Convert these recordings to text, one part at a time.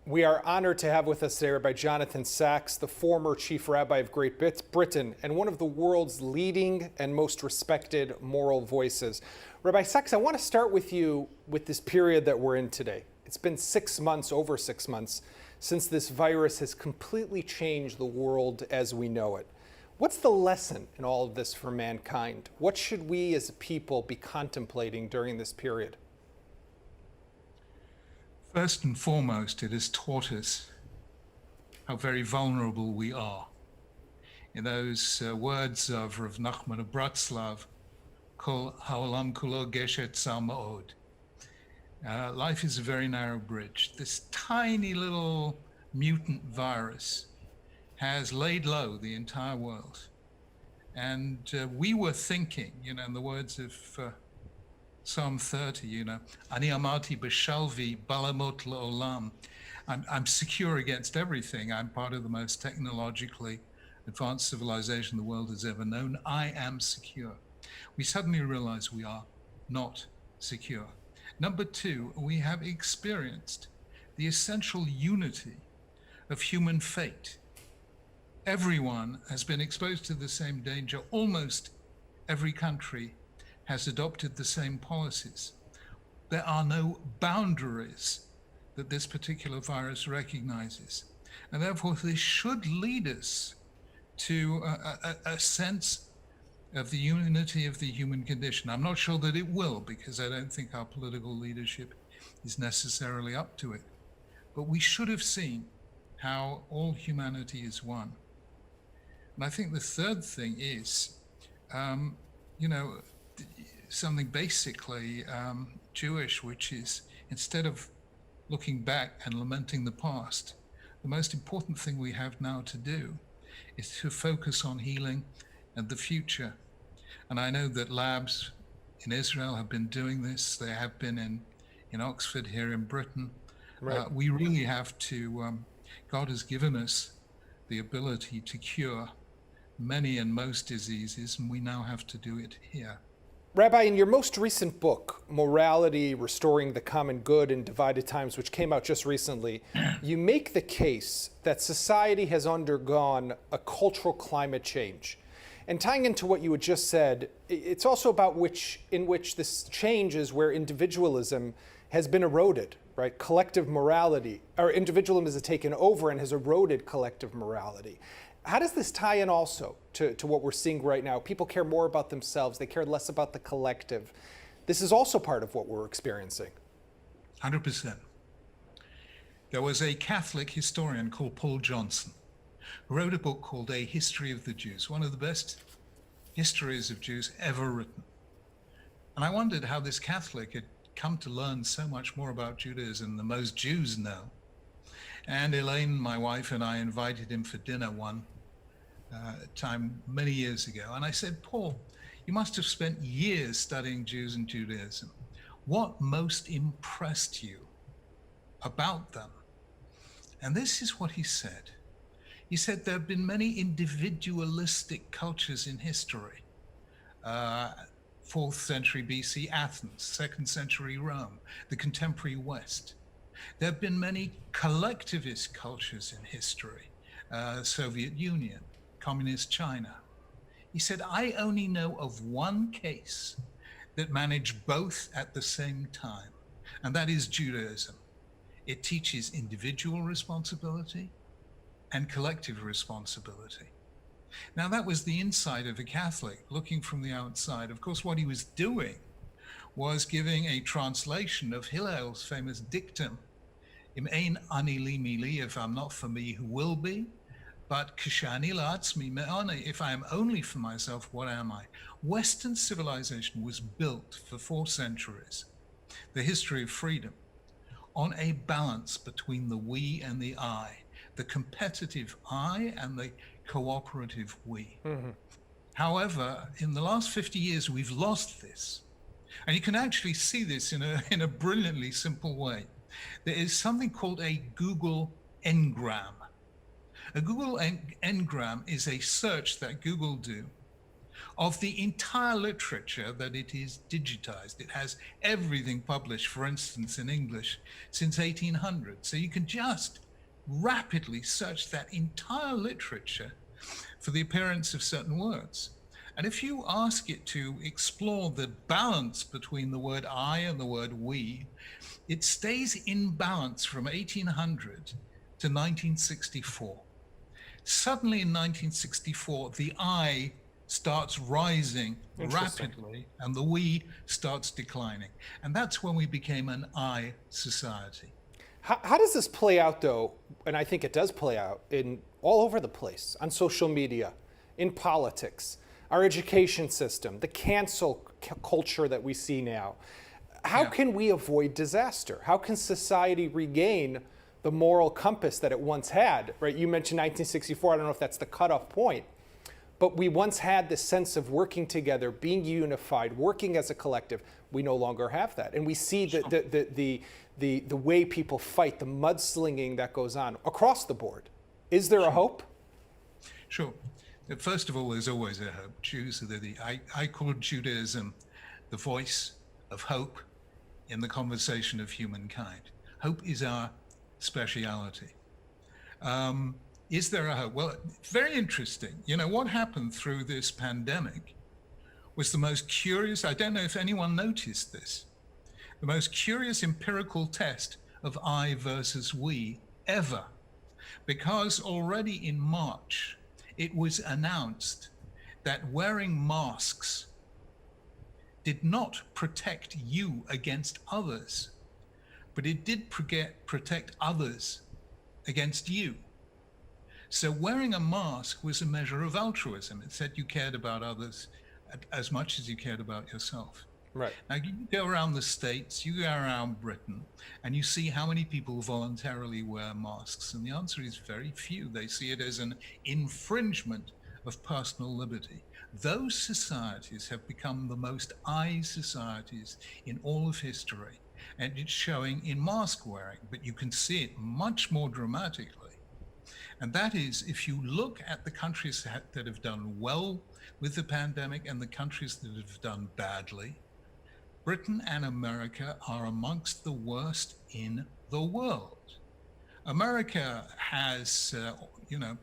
We are honored to have with us today Rabbi Jonathan Sacks, the former chief rabbi of Great Britain and one of the world's leading and most respected moral voices. Rabbi Sacks, I want to start with you with this period that we're in today. It's been 6 months, over 6 months, since this virus has completely changed the world as we know it. What's the lesson in all of this for mankind? What should we as a people be contemplating during this period? First and foremost, it has taught us how very vulnerable we are. In those words of Rav Nachman of Bratslav, Kol ha'olam kulo geshet tzar ma'od. Life is a very narrow bridge. This tiny little mutant virus has laid low the entire world. And we were thinking, in the words of Psalm 30, Ani amarti b'shalvi balamot le'olam. I'm secure against everything. I'm part of the most technologically advanced civilization the world has ever known. I am secure. We suddenly realize we are not secure. Number two, we have experienced the essential unity of human fate. Everyone has been exposed to the same danger. Almost every country has adopted the same policies. There are no boundaries that this particular virus recognizes. And therefore, this should lead us to a sense of the unity of the human condition. I'm not sure that it will, because I don't think our political leadership is necessarily up to it. But we should have seen how all humanity is one. And I think the third thing is, something basically Jewish, which is instead of looking back and lamenting the past, the most important thing we have now to do is to focus on healing and the future. And I know that labs in Israel have been doing this. They have been in Oxford here in Britain. Right. We really have to, God has given us the ability to cure many and most diseases, and we now have to do it here. Rabbi, in your most recent book, Morality, Restoring the Common Good in Divided Times, which came out just recently, you make the case that society has undergone a cultural climate change. And tying into what you had just said, it's also about in which this change is where individualism has been eroded, right? Collective morality, or individualism has taken over and has eroded collective morality. How does this tie in also to what we're seeing right now? People care more about themselves. They care less about the collective. This is also part of what we're experiencing. 100%. There was a Catholic historian called Paul Johnson who wrote a book called A History of the Jews, one of the best histories of Jews ever written. And I wondered how this Catholic had come to learn so much more about Judaism than most Jews know. And Elaine, my wife, and I invited him for dinner one time many years ago. And I said, Paul, you must have spent years studying Jews and Judaism. What most impressed you about them? And this is what he said. He said there have been many individualistic cultures in history. 4th century BC Athens, 2nd century Rome, the contemporary West. There have been many collectivist cultures in history, Soviet Union, Communist China. He said, I only know of one case that managed both at the same time, and that is Judaism. It teaches individual responsibility and collective responsibility. Now, that was the insight of a Catholic looking from the outside. Of course, what he was doing was giving a translation of Hillel's famous dictum, Im ein ani li mi li, if I'm not for me, who will be? But k'shani la'atzmi me'ani, if I am only for myself, what am I? Western civilization was built for 4 centuries, the history of freedom, on a balance between the we and the I, the competitive I and the cooperative we. Mm-hmm. However, in the last 50 years, we've lost this. And you can actually see this in a brilliantly simple way. There is something called a Google Ngram. A Google Ngram is a search that Google do of the entire literature that it is digitized. It has everything published, for instance, in English since 1800. So you can just rapidly search that entire literature for the appearance of certain words. And if you ask it to explore the balance between the word I and the word we, it stays in balance from 1800 to 1964. Suddenly in 1964, the I starts rising rapidly and the we starts declining. And that's when we became an I society. How does this play out, though? And I think it does play out in all over the place, on social media, in politics, our education system, the cancel culture that we see now. How can we avoid disaster? How can society regain the moral compass that it once had, right? You mentioned 1964. I don't know if that's the cutoff point, but we once had this sense of working together, being unified, working as a collective. We no longer have that. And we see the way people fight, the mudslinging that goes on across the board. Is there a hope? Sure. First of all, there's always a hope. Jews are I call Judaism the voice of hope in the conversation of humankind. Hope is our speciality. Is there a hope? Well, very interesting. You know, what happened through this pandemic was the most curious, I don't know if anyone noticed this, the most curious empirical test of I versus we ever. Because already in March, it was announced that wearing masks did not protect you against others, but it did protect others against you. So wearing a mask was a measure of altruism. It said you cared about others as much as you cared about yourself. Right. Now you go around the States, you go around Britain, and you see how many people voluntarily wear masks. And the answer is very few. They see it as an infringement of personal liberty. Those societies have become the most I societies in all of history. And it's showing in mask wearing, but you can see it much more dramatically. And that is, if you look at the countries that have done well with the pandemic and the countries that have done badly, Britain and America are amongst the worst in the world. America has,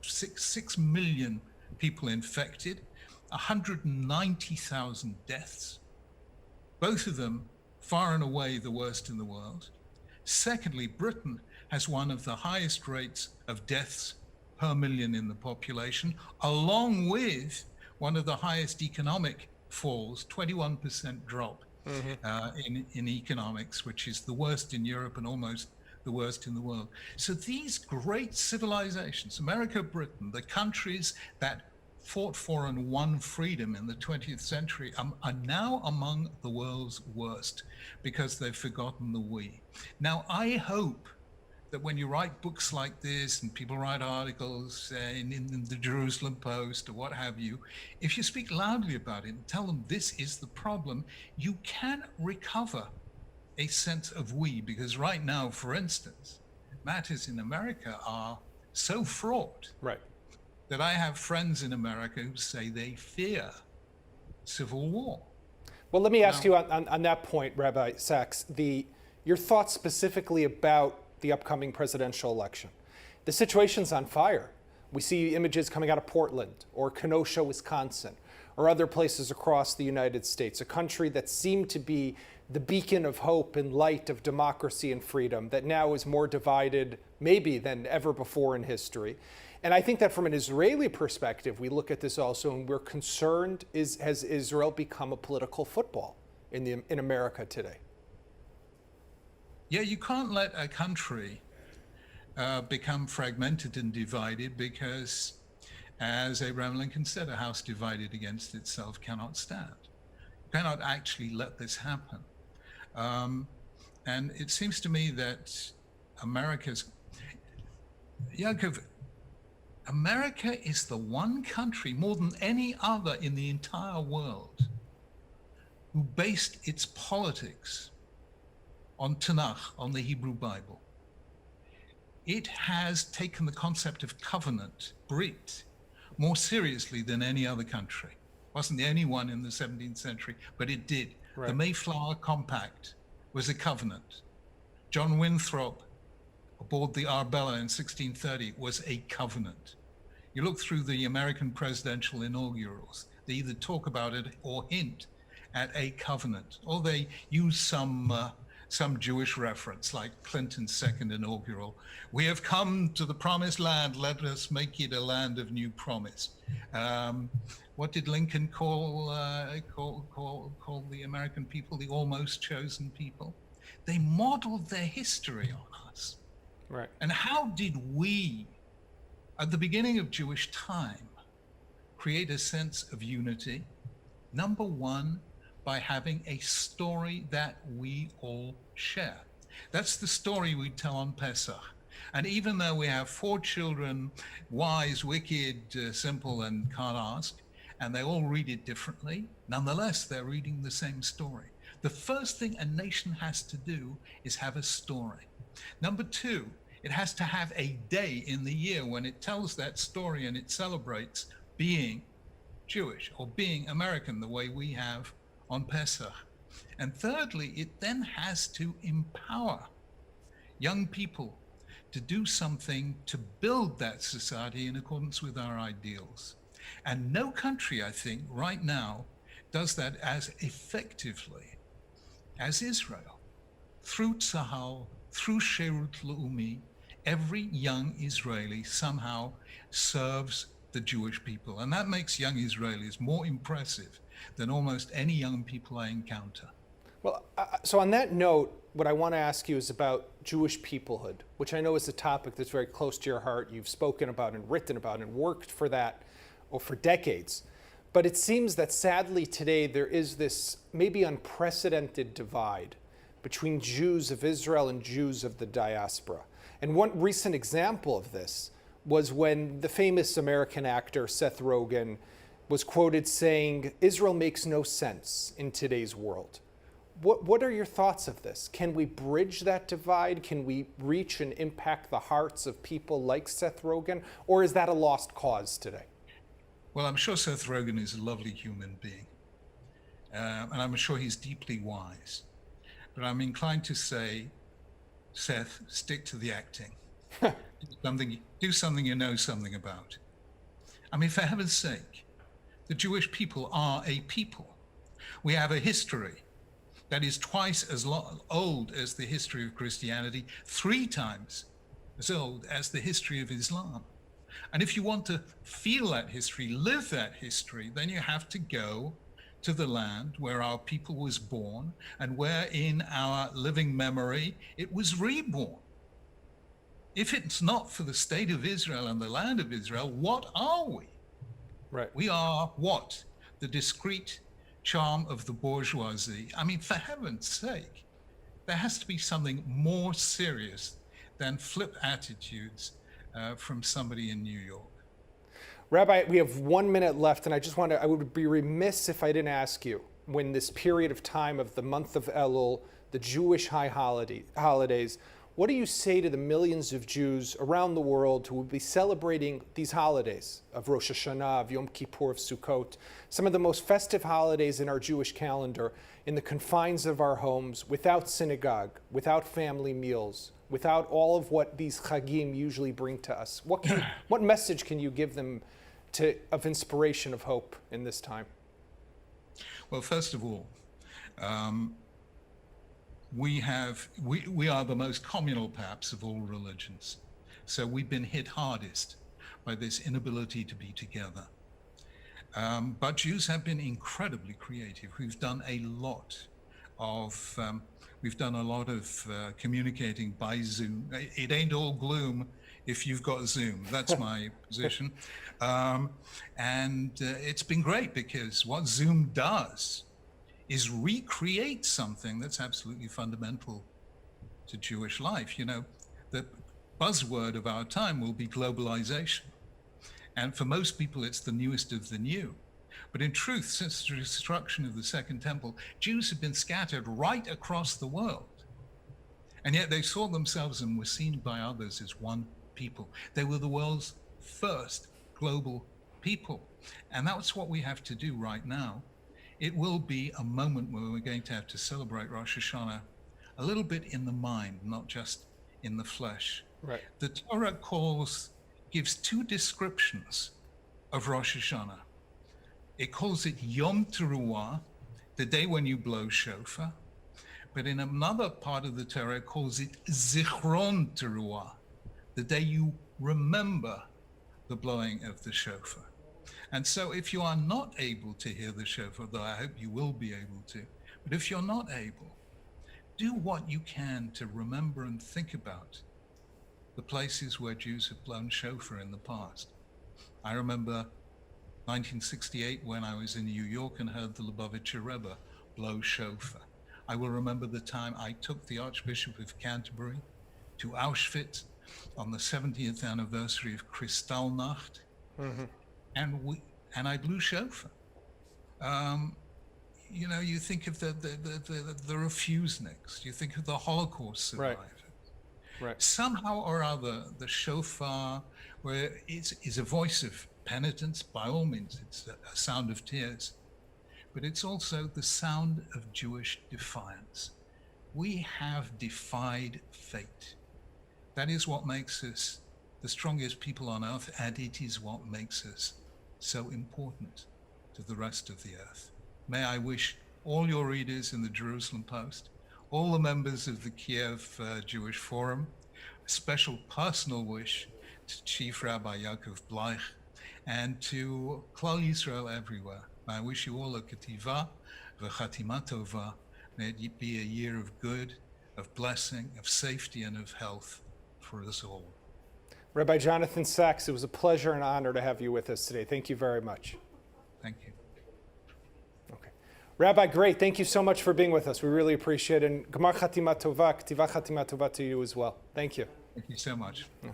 6 million people infected, 190,000 deaths, both of them far and away the worst in the world. Secondly, Britain has one of the highest rates of deaths per million in the population, along with one of the highest economic falls, 21% drop in economics, which is the worst in Europe and almost the worst in the world. So these great civilizations, America, Britain, the countries that fought for and won freedom in the 20th century are now among the world's worst because they've forgotten the we. Now, I hope that when you write books like this and people write articles in the Jerusalem Post or what have you, if you speak loudly about it and tell them this is the problem, you can recover a sense of we. Because right now, for instance, matters in America are so fraught that I have friends in America who say they fear civil war. Well, let me ask you on that point, Rabbi Sachs, your thoughts specifically about the upcoming presidential election. The situation's on fire. We see images coming out of Portland or Kenosha, Wisconsin, or other places across the United States, a country that seemed to be the beacon of hope and light of democracy and freedom that now is more divided maybe than ever before in history. And I think that from an Israeli perspective, we look at this also and we're concerned, has Israel become a political football in America today? Yeah, you can't let a country become fragmented and divided because, as Abraham Lincoln said, a house divided against itself cannot stand. You cannot actually let this happen. And it seems to me that America is the one country more than any other in the entire world who based its politics on Tanakh, on the Hebrew Bible. It has taken the concept of covenant, brit, more seriously than any other country. Wasn't the only one in the 17th century, but it did. Right. The Mayflower Compact was a covenant. John Winthrop aboard the Arbella in 1630 was a covenant. You look through the American presidential inaugurals, they either talk about it or hint at a covenant, or they use some Jewish reference, like Clinton's second inaugural. We have come to the promised land, let us make it a land of new promise. What did Lincoln call the American people? The almost chosen people. They modeled their history on us. Right. And how did we, at the beginning of Jewish time, create a sense of unity? Number one, by having a story that we all share. That's the story we tell on Pesach. And even though we have 4 children, wise, wicked, simple, and can't ask, and they all read it differently, nonetheless, they're reading the same story. The first thing a nation has to do is have a story. Number 2, it has to have a day in the year when it tells that story and it celebrates being Jewish or being American the way we have on Pesach. And thirdly, it then has to empower young people to do something to build that society in accordance with our ideals. And no country, I think, right now does that as effectively as Israel. Through Tzahal, through Sherut Leumi, every young Israeli somehow serves the Jewish people. And that makes young Israelis more impressive than almost any young people I encounter. Well, so on that note, what I want to ask you is about Jewish peoplehood, which I know is a topic that's very close to your heart. You've spoken about and written about and worked for that for decades. But it seems that sadly today there is this maybe unprecedented divide between Jews of Israel and Jews of the diaspora. And one recent example of this was when the famous American actor Seth Rogen was quoted saying, "Israel makes no sense in today's world." What are your thoughts of this? Can we bridge that divide? Can we reach and impact the hearts of people like Seth Rogen? Or is that a lost cause today? Well, I'm sure Seth Rogen is a lovely human being. And I'm sure he's deeply wise. But I'm inclined to say, Seth, stick to the acting. Do something you know something about. I mean, for heaven's sake, the Jewish people are a people. We have a history that is twice as old as the history of Christianity, 3 times as old as the history of Islam. And if you want to feel that history, live that history, then you have to go to the land where our people was born and where in our living memory it was reborn. If it's not for the state of Israel and the land of Israel, what are we? Right. We are what? The discrete charm of the bourgeoisie. I mean, for heaven's sake, there has to be something more serious than flip attitudes from somebody in New York. Rabbi, we have 1 minute left, and I would be remiss if I didn't ask you, when this period of time of the month of Elul, the Jewish high holidays, what do you say to the millions of Jews around the world who will be celebrating these holidays of Rosh Hashanah, of Yom Kippur, of Sukkot, some of the most festive holidays in our Jewish calendar, in the confines of our homes, without synagogue, without family meals, without all of what these chagim usually bring to us? What message can you give them of inspiration, of hope in this time? Well, first of all, we are the most communal, perhaps, of all religions. So we've been hit hardest by this inability to be together. But Jews have been incredibly creative. We've done a lot of communicating by Zoom. It ain't all gloom if you've got Zoom. That's my position. And it's been great because what Zoom does is recreate something that's absolutely fundamental to Jewish life. You know, the buzzword of our time will be globalization. And for most people, it's the newest of the new. But in truth, since the destruction of the Second Temple, Jews have been scattered right across the world. And yet they saw themselves and were seen by others as one people. They were the world's first global people. And that's what we have to do right now. It will be a moment where we're going to have to celebrate Rosh Hashanah a little bit in the mind, not just in the flesh. Right. The Torah gives two descriptions of Rosh Hashanah. It calls it Yom Teruah, the day when you blow shofar. But in another part of the Torah, it calls it Zichron Teruah, the day you remember the blowing of the shofar. And so if you are not able to hear the shofar, though I hope you will be able to, but if you're not able, do what you can to remember and think about the places where Jews have blown shofar in the past. I remember 1968 when I was in New York and heard the Lubavitcher Rebbe blow shofar. I will remember the time I took the Archbishop of Canterbury to Auschwitz on the 70th anniversary of Kristallnacht, and I blew shofar. You think of the refuseniks, you think of the Holocaust survivors. Right. Somehow or other, the shofar, where is a voice of penitence, by all means, it's a sound of tears, but it's also the sound of Jewish defiance. We have defied fate. That is what makes us the strongest people on earth, and it is what makes us so important to the rest of the earth. May I wish all your readers in the Jerusalem Post, all the members of the Kyiv Jewish Forum, a special personal wish to Chief Rabbi Yaakov Bleich and to Klal Yisrael everywhere. May I wish you all a Ketiva v'chatima tova. May it be a year of good, of blessing, of safety, and of health for us all. Rabbi Jonathan Sachs, it was a pleasure and honor to have you with us today. Thank you very much. Thank you. Okay. Rabbi, great. Thank you so much for being with us. We really appreciate it. And Gemar Chatima Tova, Ketiva Chatima Tova to you as well. Thank you. Thank you so much. Okay.